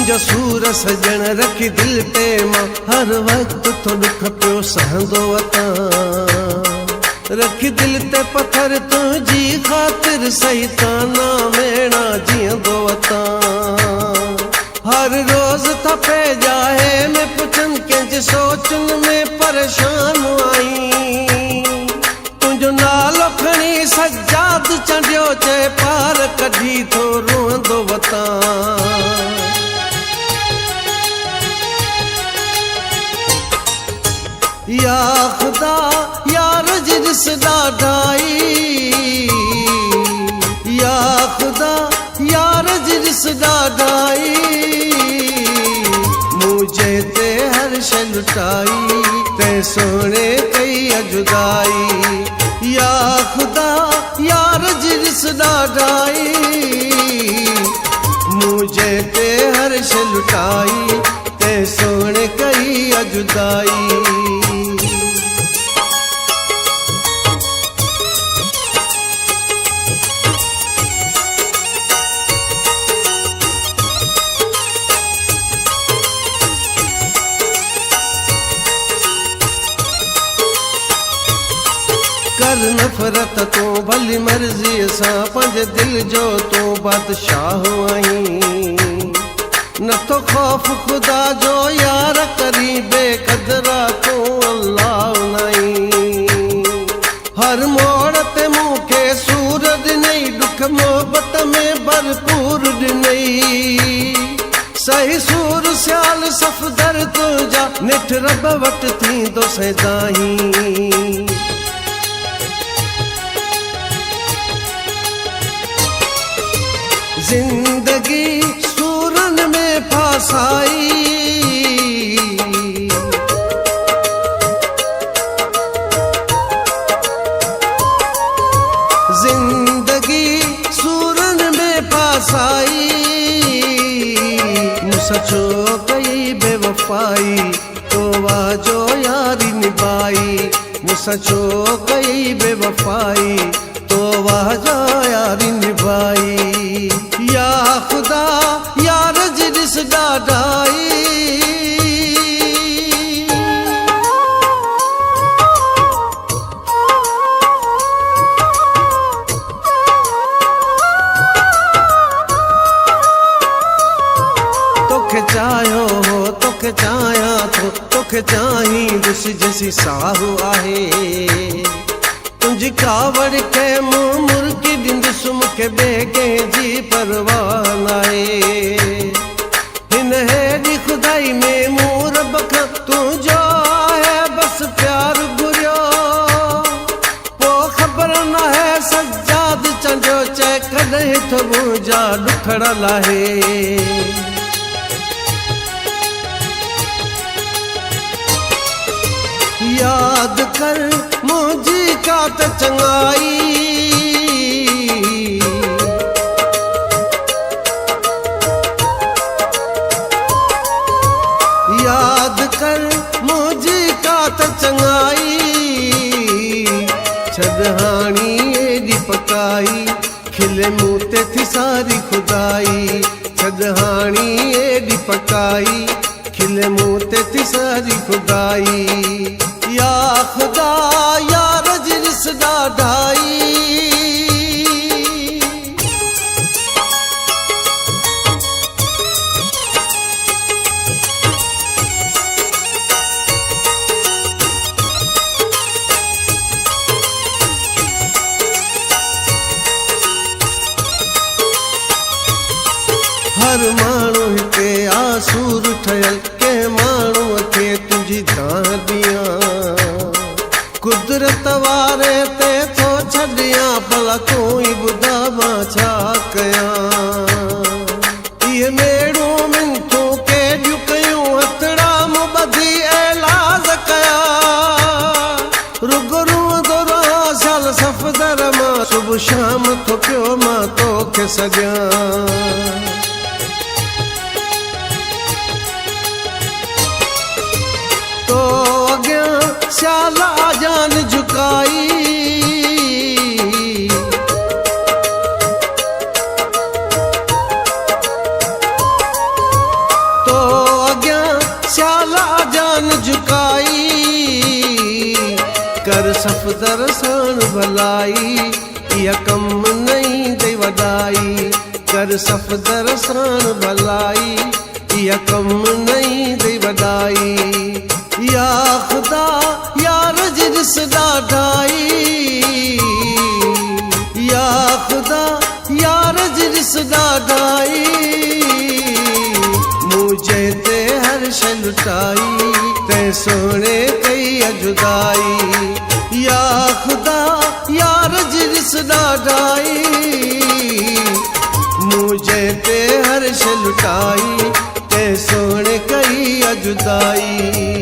मुंहिंजो सूर सजण रखी दिल ते मां हर वक्त तो दुख पियो सहंदो वतां रखी दिल ते पत्थर तुंहिंजी ख़ातिर सही ताना मेणा जीअंदो वतां हर रोज़ थपे जाहे में पुछन कंहिंजे सोचन में परेशान आई तुंहिंजो नालो खणी सजाद चंडियो चए पार कढी थो रोअंदो वतां या खुदा यार जिस ॾाढाई या खुदा यार जिस ॾाढाई मुझे ते हर शइ लुटाई ते सोने कई जुदाई या खुदा यार जिस ॾाढाई मुझे ते हर शइ लुटाई ते सोने कई जुदाई कर नफ़रत तो भली मर्ज़ी सां पंहिंजे दिल जो तो बादशाह आहीं नथो खौफ़ खुदा जो यार करी बेक़दरा तो अल्लाह नाहीं हर मोड़ ते मूंखे सूर ॾिनई दुख मोहबत में भरपूर ॾिनई सही सूर सियाल सफ़दर तुंहिंजा निठ रब वटि थींदो सदाईं जिंदगी सूरन में फासाई जिंदगी सूरन में फासाई मुसचो कई बेवफाई तो वाजो यारी निभाई मुसचो कई बेवफाई तो वाजो यारी निभाई या खुदा यार जिस ॾाढाई तोखे चाहियो हो तोखे चाहियां थो तोखे चाहीं दुस जैसी साहु आहे तुंहिंजी कावड़ खे मूं मुर्गी ॾींदुसि मूंखे ॿिए कंहिंजी परवाह नाहे हिन हेॾी खुदाई में मूं रब खां तुंहिंजो आहे बसि प्यारु घुरियो पोइ ख़बर नाहे सजाद चंडियो चए कॾहिं थो मुंहिंजा ॾुखड़ लाहे याद कर मुझी का त चंगाई याद कर मुझी का त चंगाई छॾ हाणी एॾी पकाई खिले मूं ते थी सारी खुदाई छॾ हाणी एॾी पकाई खिले मूं ते थी सारी खुदाई या खुदा यार जिस ॾाढाई हर माण्हू हिते आसूर ठहियल कंहिं माण्हूअ खे तुंहिंजी दाह ॾियां कुदरत वारे ते थो छॾियां भला तूं ई ॿुधा मां छा कयां इहे मेड़ूं मिंथूं केॾियूं कयूं हथड़ा मूं ॿधी ऐलाज़ कया रुॻो रुअंदो रहां साल सफ़दर मां सुबुह शाम थो पियो मां तोखे सॻियां तो अॻियां सियाल जान झुकाई सफ़दर साण भलाई, इहा कम नहीं दे वॾाई। कर सफ़दर साण भलाई, इहा कम नहीं दे वॾाई। या ख़ुदा यार जी ॾिस ॾाढाई, या ख़ुदा यार जी ॾिस ॾाढाई। मुझे ते हर शइ लुटाई, तैं सोणे कई जुदाई। या ख़ुदा यार जी ॾिस ॾाढाई, मुझे ते हर शइ लुटाई, तैं सोणे कई जुदाई।